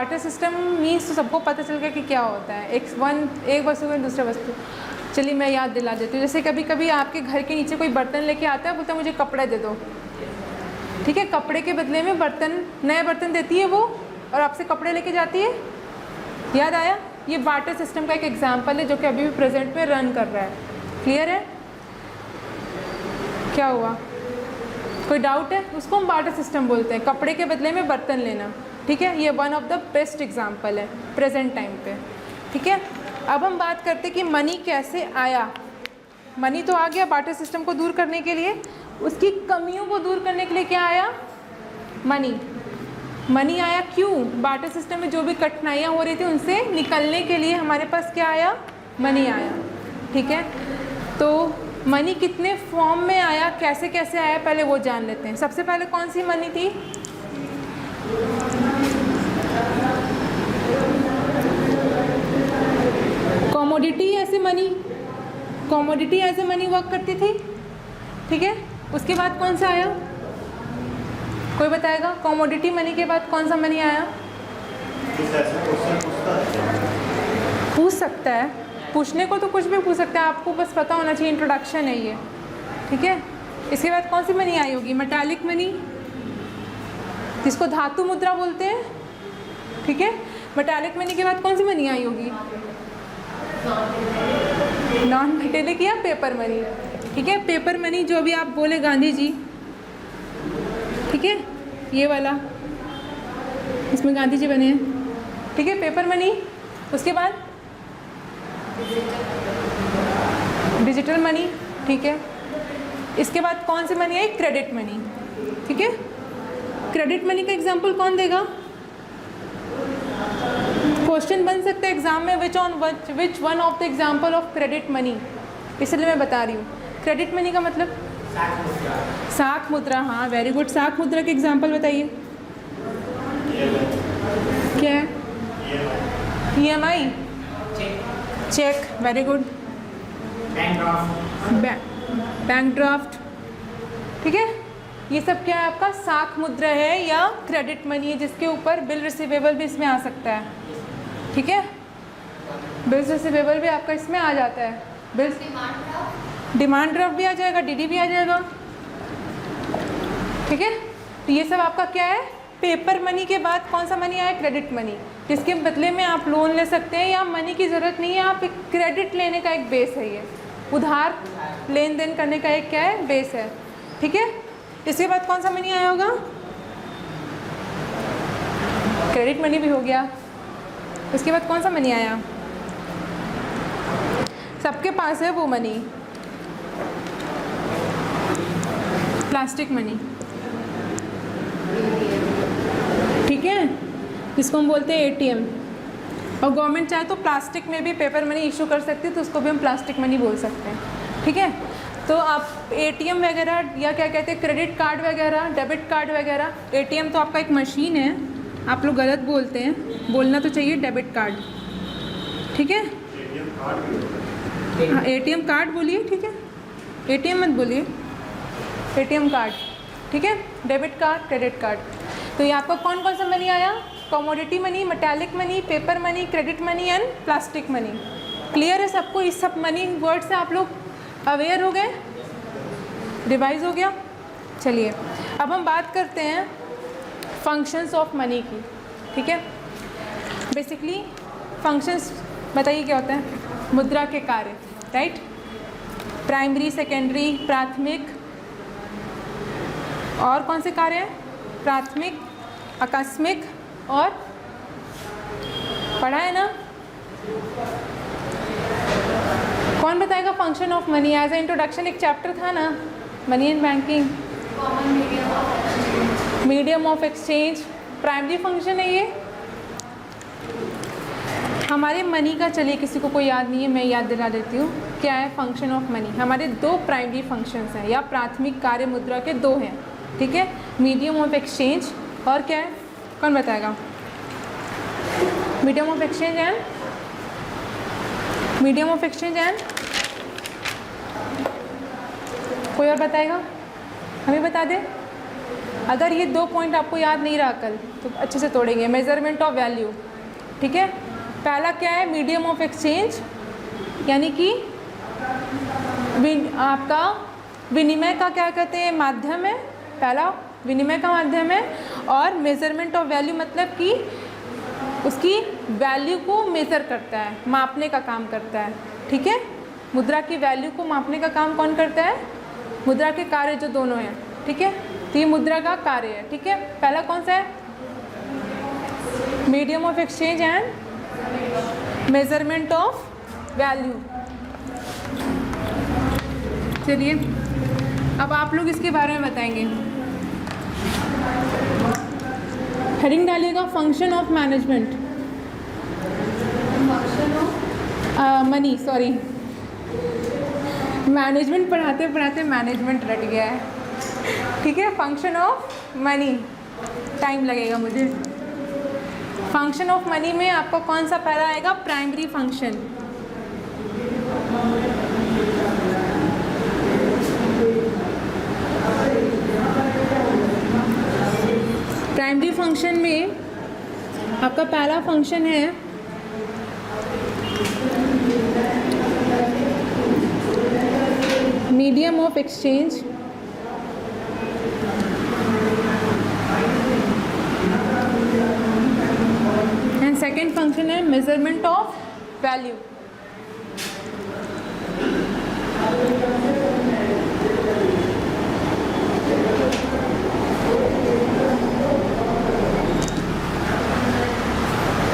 Barter system means तो सबको पता चल गया कि क्या होता है, एक वस्तु में दूसरा वस्तु। चलिए मैं याद दिला देती हूँ। जैसे कभी कभी आपके घर के नीचे कोई बर्तन लेके आता है, बोलता है मुझे कपड़ा दे दो, ठीक है, कपड़े के बदले में नए बर्तन देती है वो, और आपसे कपड़े लेके जाती है। याद आया? ये बार्टर सिस्टम का एक एग्जाम्पल है जो कि अभी भी प्रेजेंट में रन कर रहा है। क्लियर है? क्या हुआ, कोई डाउट है? उसको हम बार्टर सिस्टम बोलते हैं, कपड़े के बदले में बर्तन लेना, ठीक है। ये one of the best example है प्रेजेंट टाइम पे, ठीक है। अब हम बात करते हैं कि मनी कैसे आया। मनी तो आ गया बार्टर सिस्टम को दूर करने के लिए, उसकी कमियों को दूर करने के लिए क्या आया? मनी आया। क्यों? बार्टर सिस्टम में जो भी कठिनाइयाँ हो रही थी उनसे निकलने के लिए हमारे पास क्या आया? मनी आया, ठीक है। तो मनी कितने फॉर्म में आया, कैसे कैसे आया, पहले वो जान लेते हैं। सबसे पहले कौन सी मनी थी? Commodity as a money, commodity as a money work करती थी, ठीक है। उसके बाद कौन सा आया? कोई बताएगा? कमोडिटी मनी के बाद कौन सा मनी आया? पूछ सकता है, पूछने को तो कुछ भी पूछ सकता है, आपको बस पता होना चाहिए, इंट्रोडक्शन है ये, ठीक है। इसके बाद कौन सी मनी आई होगी? मेटालिक मनी, जिसको धातु मुद्रा बोलते हैं, ठीक है। मेटालिक मनी के बाद कौन सी मनी आई होगी? नॉन मेटेलिक या पेपर मनी, ठीक है। पेपर मनी जो भी आप बोले गांधी जी, ठीक है, ये वाला, इसमें गांधी जी बने हैं, ठीक है, पेपर मनी। उसके बाद डिजिटल मनी, ठीक है। इसके बाद कौन सी मनी आई? क्रेडिट मनी, ठीक है। क्रेडिट मनी का एग्जांपल कौन देगा? क्वेश्चन बन सकता है एग्जाम में, which one of the example of credit money, इसलिए मैं बता रही हूँ। क्रेडिट मनी का मतलब साख मुद्रा, हाँ वेरी गुड। साख मुद्रा के एग्जांपल बताइए। क्या है? EMI, check, very good. Bank draft, ठीक है। ये सब क्या है? आपका साख मुद्रा है या क्रेडिट मनी है, जिसके ऊपर बिल रिसीवेबल भी इसमें आ सकता है, ठीक है। बिल्स रिसीवेबल भी आपका इसमें आ जाता है। बिल्स, डिमांड ड्राफ्ट भी आ जाएगा, DD भी आ जाएगा, ठीक है। तो ये सब आपका क्या है? पेपर मनी के बाद कौन सा मनी आया? क्रेडिट मनी, जिसके बदले में आप लोन ले सकते हैं, या मनी की ज़रूरत नहीं है, आप एक क्रेडिट लेने का एक बेस है, ये उधार लेन देन करने का एक क्या है? बेस है, ठीक है। इसके बाद कौन सा मनी आया होगा? क्रेडिट मनी भी हो गया। उसके बाद कौन सा मनी आया? सबके पास है वो मनी, प्लास्टिक मनी, ठीक है, जिसको हम बोलते हैं ATM। और गवर्नमेंट चाहे तो प्लास्टिक में भी पेपर मनी इशू कर सकती है, तो उसको भी हम प्लास्टिक मनी बोल सकते हैं, ठीक है। तो आप ATM वगैरह या क्या कहते हैं, क्रेडिट कार्ड वगैरह, डेबिट कार्ड वगैरह। ATM तो आपका एक मशीन है, आप लोग गलत बोलते हैं, बोलना तो चाहिए डेबिट कार्ड, ठीक है। हाँ ATM कार्ड बोलिए, ठीक है, ATM मत बोलिए, ATM कार्ड, ठीक है। Debit card, credit card. तो ये आपका कौन कौन सा मनी आया? Commodity money, metallic money, paper money, credit money and plastic money. Clear है सबको? इस सब मनी वर्ड से आप लोग अवेयर हो गए, रिवाइज हो गया। चलिए अब हम बात करते हैं फंक्शंस ऑफ मनी की, ठीक है। बेसिकली फंक्शंस बताइए क्या होता है? मुद्रा के कार्य, राइट। प्राइमरी, सेकेंडरी, प्राथमिक, और कौन से कार्य हैं? प्राथमिक, आकस्मिक, और पढ़ा है ना? कौन बताएगा function of money? As a introduction एक चैप्टर था ना, money and banking. Medium of exchange, primary function है ये हमारे मनी का। चलिए किसी को कोई याद नहीं है, मैं याद दिला देती हूँ क्या है फंक्शन ऑफ मनी। हमारे दो प्राइमरी फंक्शंस हैं, या प्राथमिक कार्य मुद्रा के दो हैं, ठीक है। मीडियम ऑफ एक्सचेंज और क्या है? कौन बताएगा? मीडियम ऑफ एक्सचेंज एंड कोई और बताएगा? हमें बता दे। अगर ये 2 पॉइंट आपको याद नहीं रहा कल तो अच्छे से तोड़ेंगे। मेजरमेंट ऑफ वैल्यू, ठीक है। पहला क्या है, मीडियम ऑफ एक्सचेंज, यानी कि आपका विनिमय का क्या कहते हैं, माध्यम है। पहला विनिमय का माध्यम है। और मेजरमेंट ऑफ वैल्यू मतलब कि उसकी वैल्यू को मेज़र करता है, मापने का काम करता है, ठीक है। मुद्रा की वैल्यू को मापने का काम कौन करता है, मुद्रा के कार्य जो दोनों हैं, ठीक है। तो ये मुद्रा का कार्य है, ठीक है। पहला कौन सा है, medium of exchange and measurement of value. चलिए अब आप लोग इसके बारे में बताएंगे। हेडिंग डालिएगा function of management, money, sorry management पढ़ाते पढ़ाते मैनेजमेंट रट गया है, ठीक है। फंक्शन ऑफ मनी, टाइम लगेगा मुझे। फंक्शन ऑफ मनी में आपको कौन सा पहला आएगा, प्राइमरी फंक्शन। प्राइमरी फंक्शन में आपका पहला फंक्शन है medium of exchange and second function है मेजरमेंट ऑफ वैल्यू।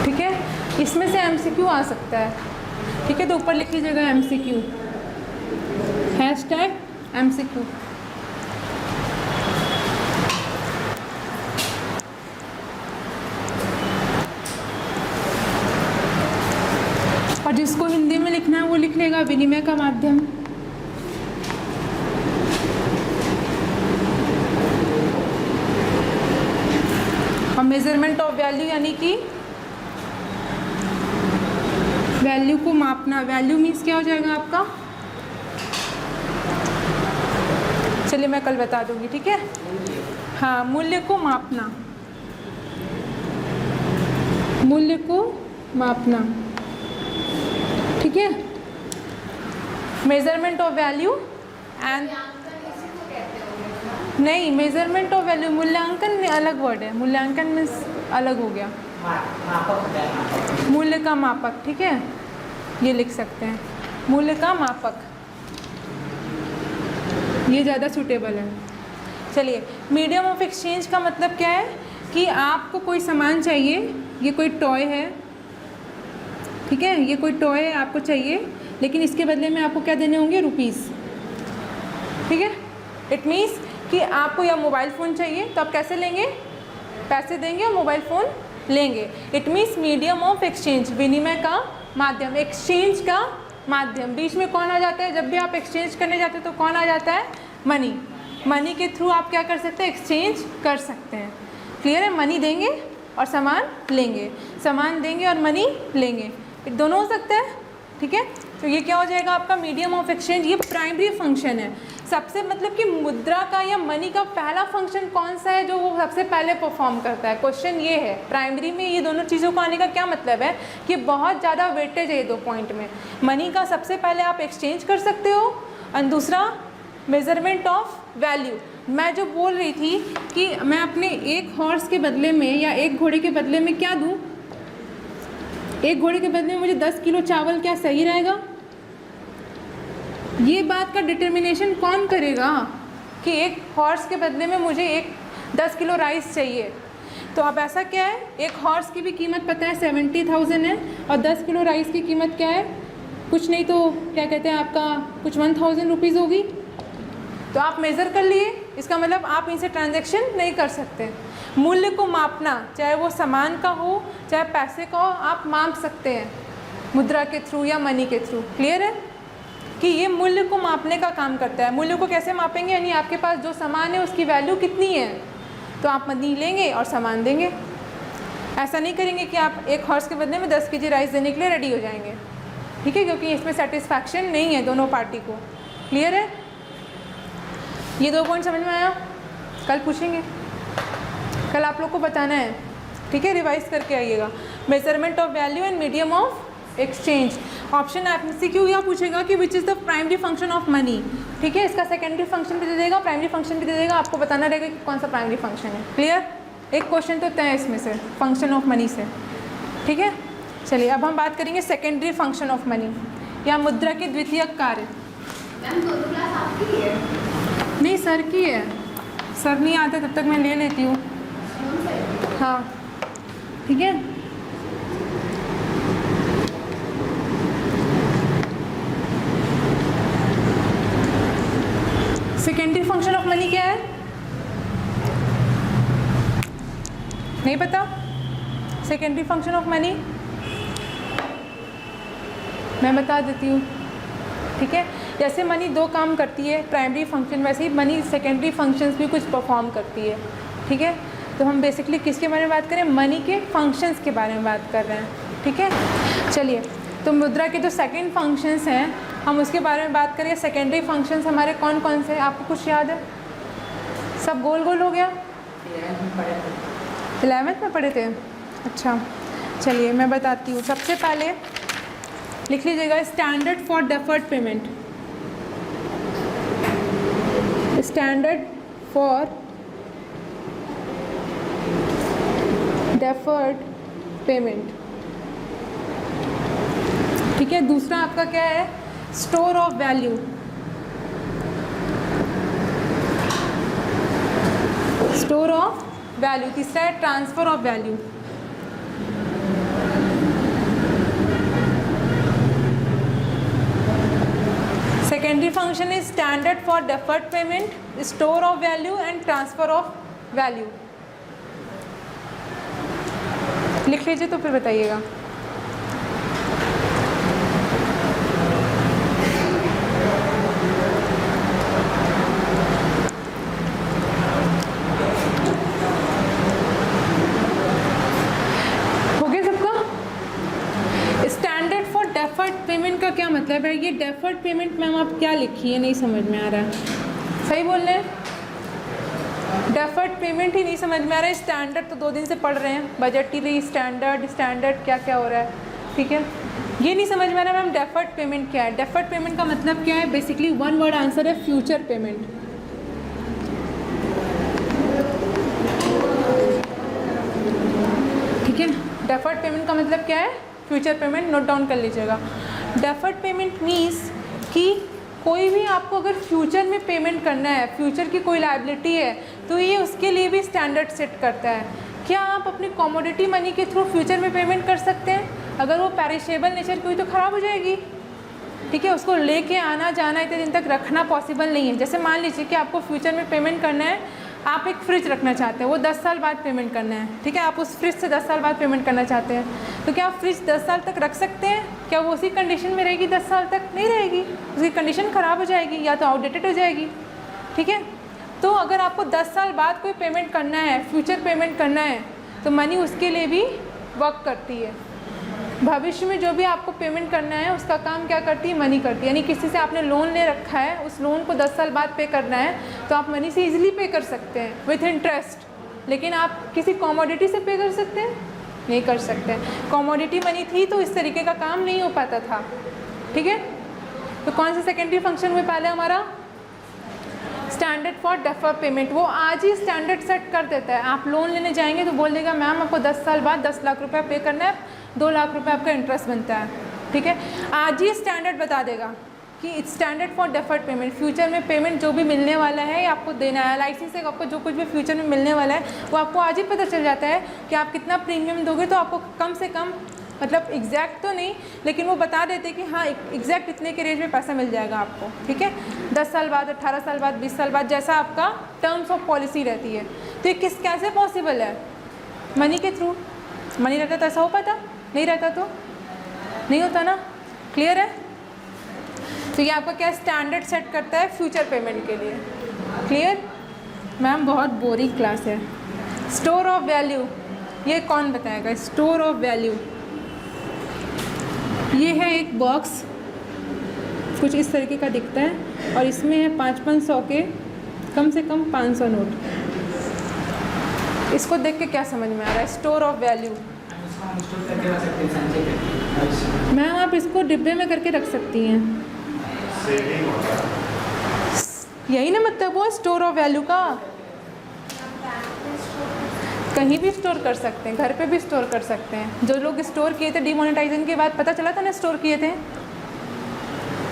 ठीक है, इसमें से एमसीक्यू आ सकता है, ठीक है। तो ऊपर लिख लीजिएगा एमसीक्यू, हैशटैग एमसीक्यू। और जिसको हिंदी में लिखना है वो लिख लेगा विनिमय का माध्यम। और मेजरमेंट ऑफ वैल्यू यानी कि वैल्यू को मापना। वैल्यू मीन्स क्या हो जाएगा आपका, चलिए मैं कल बता दूंगी, ठीक है। हाँ, मूल्य को मापना, मूल्य को मापना, ठीक है। मेजरमेंट ऑफ वैल्यू एंड नहीं, मेजरमेंट ऑफ वैल्यू, मूल्यांकन अलग वर्ड है, मूल्यांकन मीन्स अलग हो गया, मूल्य का मापक, ठीक है। ये लिख सकते हैं मूल्य का मापक, ये ज़्यादा सूटेबल है। चलिए, मीडियम ऑफ एक्सचेंज का मतलब क्या है कि आपको कोई सामान चाहिए, ये कोई टॉय है, ठीक है, ये कोई टॉय है आपको चाहिए, लेकिन इसके बदले में आपको क्या देने होंगे, रुपीज़, ठीक है। इट मीन्स कि आपको या मोबाइल फ़ोन चाहिए तो आप कैसे लेंगे, पैसे देंगे और मोबाइल फ़ोन लेंगे। It means medium of exchange, विनिमय का माध्यम, एक्सचेंज का माध्यम। बीच में कौन आ जाता है, जब भी आप एक्सचेंज करने जाते हैं तो कौन आ जाता है, मनी। मनी के थ्रू आप क्या कर सकते हैं, एक्सचेंज कर सकते हैं। क्लियर है, मनी देंगे और सामान लेंगे, सामान देंगे और मनी लेंगे, दोनों हो सकता है, ठीक है। तो ये क्या हो जाएगा आपका मीडियम ऑफ एक्सचेंज। ये प्राइमरी फंक्शन है। सबसे मतलब कि मुद्रा का या मनी का पहला फंक्शन कौन सा है जो वो सबसे पहले परफॉर्म करता है, क्वेश्चन ये है। प्राइमरी में ये दोनों चीज़ों को आने का क्या मतलब है कि बहुत ज़्यादा वेटेज है ये 2 पॉइंट में। मनी का सबसे पहले आप एक्सचेंज कर सकते हो और दूसरा मेजरमेंट ऑफ वैल्यू। मैं जो बोल रही थी कि मैं अपने एक हॉर्स के बदले में या एक घोड़े के बदले में क्या दूँ, एक घोड़े के बदले में मुझे 10 किलो चावल, क्या सही रहेगा? ये बात का डिटर्मिनेशन कौन करेगा कि एक हॉर्स के बदले में मुझे 10 किलो राइस चाहिए। तो अब ऐसा क्या है, एक हॉर्स की भी कीमत पता है 70,000 है और 10 किलो राइस की कीमत क्या है, कुछ नहीं तो क्या कहते हैं आपका कुछ 1000 रुपीज़ होगी। तो आप मेज़र कर लिए, इसका मतलब आप इनसे ट्रांजैक्शन नहीं कर सकते। मूल्य को मापना, चाहे वो सामान का हो चाहे पैसे का हो, आप माप सकते हैं मुद्रा के थ्रू या मनी के थ्रू। क्लियर है कि ये मूल्य को मापने का काम करता है। मूल्य को कैसे मापेंगे, यानी आपके पास जो सामान है उसकी वैल्यू कितनी है, तो आप मनी लेंगे और सामान देंगे। ऐसा नहीं करेंगे कि आप एक हॉर्स के बदले में 10 kg राइस देने के लिए रेडी हो जाएंगे, ठीक है, क्योंकि इसमें सेटिस्फैक्शन नहीं है दोनों पार्टी को। क्लियर है, ये 2 पॉइंट समझ में आया, कल पूछेंगे। कल आप लोग को बताना है, ठीक है, रिवाइज करके आइएगा। Measurement of value and medium of exchange. Option MCQ यह पूछेगा कि which is the primary function of money, ठीक है, इसका सेकेंडरी फंक्शन भी दे देगा, प्राइमरी फंक्शन भी दे देगा, आपको बताना रहेगा कि कौन सा प्राइमरी फंक्शन है। क्लियर? एक क्वेश्चन तो तय है इसमें से, फंक्शन ऑफ मनी से, ठीक है। चलिए अब हम बात करेंगे सेकेंडरी फंक्शन ऑफ मनी या मुद्रा के द्वितीयक कार्य। मैम दोनों क्लास आपकी है? नहीं सर की है, सर नहीं आते तब तक मैं ले लेती हूँ। हाँ ठीक है। सेकेंडरी फंक्शन ऑफ मनी क्या है? नहीं पता? सेकेंडरी फंक्शन ऑफ मनी मैं बता देती हूँ, ठीक है। जैसे मनी दो काम करती है प्राइमरी फंक्शन, वैसे ही मनी सेकेंडरी फंक्शंस भी कुछ परफॉर्म करती है, ठीक है। तो हम बेसिकली किसके बारे में बात करें? मनी के फंक्शंस के बारे में बात कर रहे हैं, ठीक है। चलिए तो मुद्रा के जो सेकंड फंक्शंस हैं हम उसके बारे में बात करें। सेकेंडरी फंक्शंस हमारे कौन कौन से हैं? आपको कुछ याद है? सब गोल गोल हो गया? 11th में पढ़े थे? अच्छा चलिए मैं बताती हूँ। सबसे पहले लिख लीजिएगा standard for deferred payment. Standard for deferred payment, ठीक है। दूसरा आपका क्या है? Store of value. Store of value. तीसरा है transfer of value. Secondary function is standard for deferred payment, store of value and transfer of value. लिख लीजिए तो फिर बताइएगा। पेमेंट का क्या मतलब है? ये डेफर्ड पेमेंट मैम आप क्या लिखी है, नहीं समझ में आ रहा है। सही बोल रहे हैं, डेफर्ड पेमेंट ही नहीं समझ में आ रहा है। स्टैंडर्ड तो 2 दिन से पढ़ रहे हैं, बजटरी स्टैंडर्ड स्टैंडर्ड क्या क्या हो रहा है, ठीक है। ये नहीं समझ में आ रहा है मैम डेफर्ड पेमेंट क्या है। डेफर्ड पेमेंट का मतलब क्या है? बेसिकली वन वर्ड आंसर है फ्यूचर पेमेंट, ठीक है। डेफर्ड पेमेंट का मतलब क्या है? Future payment. नोट डाउन कर लीजिएगा। डेफर्ड पेमेंट मीन्स कि कोई भी आपको अगर फ्यूचर में पेमेंट करना है, फ्यूचर की कोई लायबिलिटी है, तो ये उसके लिए भी स्टैंडर्ड सेट करता है। क्या आप अपनी कमोडिटी मनी के थ्रू फ्यूचर में पेमेंट कर सकते हैं? अगर वो पेरिशेबल नेचर की हुई तो ख़राब हो जाएगी, ठीक है। उसको लेके आना जाना इतने दिन तक रखना पॉसिबल नहीं है। जैसे मान लीजिए कि आपको फ्यूचर में पेमेंट करना है, आप एक फ्रिज रखना चाहते हैं, वो 10 साल बाद पेमेंट करना है, ठीक है। आप उस फ्रिज से 10 साल बाद पेमेंट करना चाहते हैं, तो क्या आप फ्रिज 10 साल तक रख सकते हैं? क्या वो उसी कंडीशन में रहेगी 10 साल तक? नहीं रहेगी, उसकी कंडीशन ख़राब हो जाएगी या तो आउटडेटेड हो जाएगी, ठीक है। तो अगर आपको 10 साल बाद कोई पेमेंट करना है, फ्यूचर पेमेंट करना है, तो मनी उसके लिए भी वर्क करती है। भविष्य में जो भी आपको पेमेंट करना है उसका काम क्या करती है? मनी करती है। यानी किसी से आपने लोन ले रखा है, उस लोन को 10 साल बाद पे करना है, तो आप मनी से इजीली पे कर सकते हैं विथ इंटरेस्ट। लेकिन आप किसी कमोडिटी से पे कर सकते हैं? नहीं कर सकते। कमोडिटी मनी थी तो इस तरीके का काम नहीं हो पाता था, ठीक है। तो कौन सा सेकेंडरी फंक्शन में पहले हमारा? Standard for deferred payment. वो आज ही स्टैंडर्ड सेट कर देता है। आप लोन लेने जाएंगे तो बोल देगा मैम आपको 10 साल बाद 10 लाख रुपया पे करना है, 2 लाख रुपए आपका इंटरेस्ट बनता है, ठीक है। आज ही स्टैंडर्ड बता देगा कि it's standard for deferred payment. Future में पेमेंट जो भी मिलने वाला है या आपको देना है, LIC से आपको जो कुछ भी फ्यूचर में मिलने वाला है वो आपको आज ही पता चल जाता है कि आप कितना प्रीमियम दोगे। तो आपको कम से कम, मतलब एग्जैक्ट तो नहीं, लेकिन वो बता देते कि हाँ एग्जैक्ट इतने के रेंज में पैसा मिल जाएगा आपको, ठीक है। 10 साल बाद, 18 साल बाद, 20 साल बाद, जैसा आपका टर्म्स ऑफ पॉलिसी रहती है। तो ये कैसे पॉसिबल है? मनी के थ्रू। मनी रहता तो ऐसा हो पाता? नहीं रहता तो नहीं होता ना। क्लियर है? तो ये आपका क्या स्टैंडर्ड सेट करता है फ्यूचर पेमेंट के लिए। क्लियर? मैम बहुत बोरिंग क्लास है। स्टोर ऑफ वैल्यू, ये कौन बताएगा? स्टोर ऑफ वैल्यू ये है एक बॉक्स, कुछ इस तरीके का दिखता है और इसमें है 500 के कम से कम 500 नोट। इसको देख के क्या समझ में आ रहा है? Store of value. हम स्टोर करके रख सकते हैं, संचय करके भविष्य में। मैम आप इसको डिब्बे में करके रख सकती हैं, सेविंग होता है। यही ना मतलब वो स्टोर ऑफ वैल्यू का। कहीं भी स्टोर कर सकते हैं, घर पे भी स्टोर कर सकते हैं। जो लोग स्टोर किए थे डिमोनेटाइजेशन के बाद, पता चला था ना स्टोर किए थे,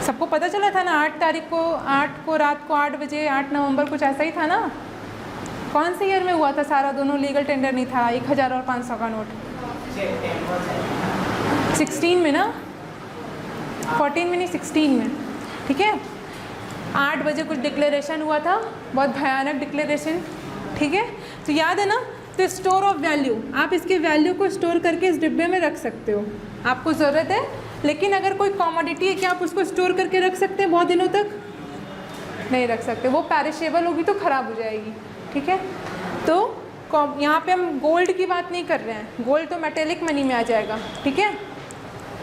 सबको पता चला था ना। 8 तारीख को, 8 को रात को 8 बजे, 8 नवंबर कुछ ऐसा ही था ना। कौन से ईयर में हुआ था सारा? दोनों लीगल टेंडर नहीं था, 1000 और 500 का नोट। 16 में ना, 14 में नहीं 16 में, ठीक है। 8 बजे कुछ डिक्लेरेशन हुआ था, बहुत भयानक डिक्लेरेशन, ठीक है। तो याद है ना? तो स्टोर ऑफ वैल्यू, आप इसके वैल्यू को स्टोर करके इस डिब्बे में रख सकते हो, आपको ज़रूरत है। लेकिन अगर कोई कमोडिटी है, क्या आप उसको स्टोर करके रख सकते हैं बहुत दिनों तक? नहीं रख सकते, वो पैरिशेबल होगी तो ख़राब हो जाएगी, ठीक है। तो यहाँ पे हम गोल्ड की बात नहीं कर रहे हैं, गोल्ड तो मेटेलिक मनी में आ जाएगा, ठीक है।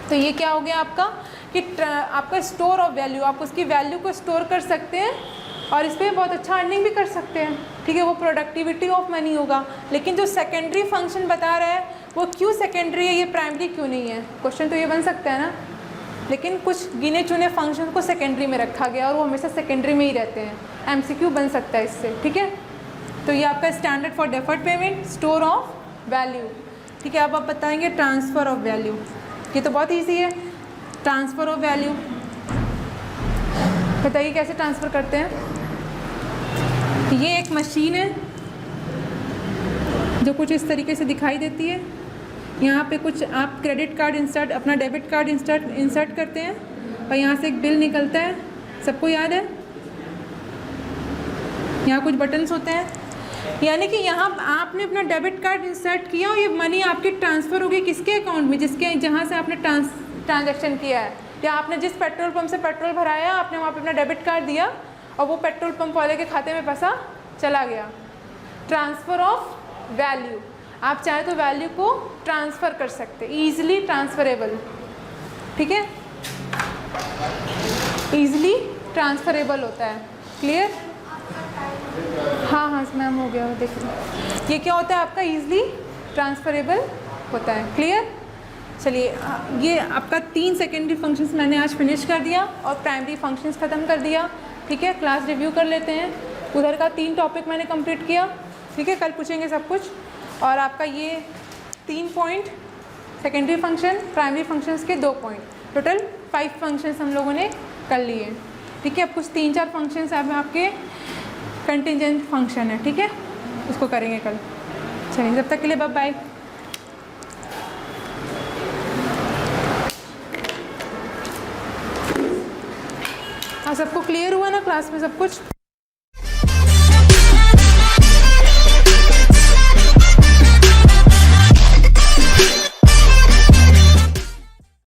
तो ये क्या हो गया आपका कि आपका स्टोर ऑफ वैल्यू, आप उसकी वैल्यू को स्टोर कर सकते हैं और इस पर बहुत अच्छा अर्निंग भी कर सकते हैं, ठीक है। वो प्रोडक्टिविटी ऑफ मनी होगा। लेकिन जो सेकेंडरी फंक्शन बता रहा है वो क्यों सेकेंडरी है, ये प्राइमरी क्यों नहीं है? क्वेश्चन तो ये बन सकता है ना। लेकिन कुछ गिने चुने फंक्शन को सेकेंडरी में रखा गया और वो हमेशा सेकेंडरी में ही रहते हैं। एमसीक्यू बन सकता है इससे, ठीक है। तो ये आपका standard for deferred payment, store of value, ठीक है। अब आप बताएंगे ट्रांसफ़र ऑफ वैल्यू, ये तो बहुत ईजी है। ट्रांसफ़र ऑफ वैल्यू बताइए कैसे ट्रांसफ़र करते हैं। ये एक मशीन है जो कुछ इस तरीके से दिखाई देती है। यहाँ पे कुछ आप क्रेडिट कार्ड इंसर्ट, अपना डेबिट कार्ड इंसर्ट करते हैं और यहाँ से एक बिल निकलता है, सबको याद है। यहाँ कुछ बटन्स होते हैं, यानी कि यहाँ आपने अपना डेबिट कार्ड इंसर्ट किया और ये मनी आपकी ट्रांसफ़र होगी किसके अकाउंट में? जिसके, जहाँ से आपने ट्रांजैक्शन किया है, या आपने जिस पेट्रोल पंप से पेट्रोल भराया, आपने वहाँ पे अपना डेबिट कार्ड दिया और वो पेट्रोल पंप वाले के खाते में पैसा चला गया। ट्रांसफ़र ऑफ वैल्यू, आप चाहे तो वैल्यू को ट्रांसफ़र कर सकते, ईजिली ट्रांसफरेबल, ठीक है। ईजिली ट्रांसफरेबल होता है, क्लियर? हाँ हाँ मैम हो गया, देख लो। ये क्या होता है आपका? ईजिली ट्रांसफरेबल होता है, क्लियर। चलिए, ये आपका 3 सेकेंडरी फंक्शंस मैंने आज फिनिश कर दिया और प्राइमरी फंक्शंस ख़त्म कर दिया, ठीक है। क्लास रिव्यू कर लेते हैं। उधर का 3 टॉपिक मैंने कंप्लीट किया, ठीक है। कल पूछेंगे सब कुछ। और आपका ये 3 point secondary function, primary functions के 2 पॉइंट, टोटल 5 फंक्शंस हम लोगों ने कर लिए, ठीक है। अब कुछ 3-4 फंक्शंस अब आपके कंटिजेंट फंक्शन है, ठीक है, उसको करेंगे कल। चलिए, जब तक के लिए बाय बाय। हाँ, सबको क्लियर हुआ ना क्लास में सब कुछ?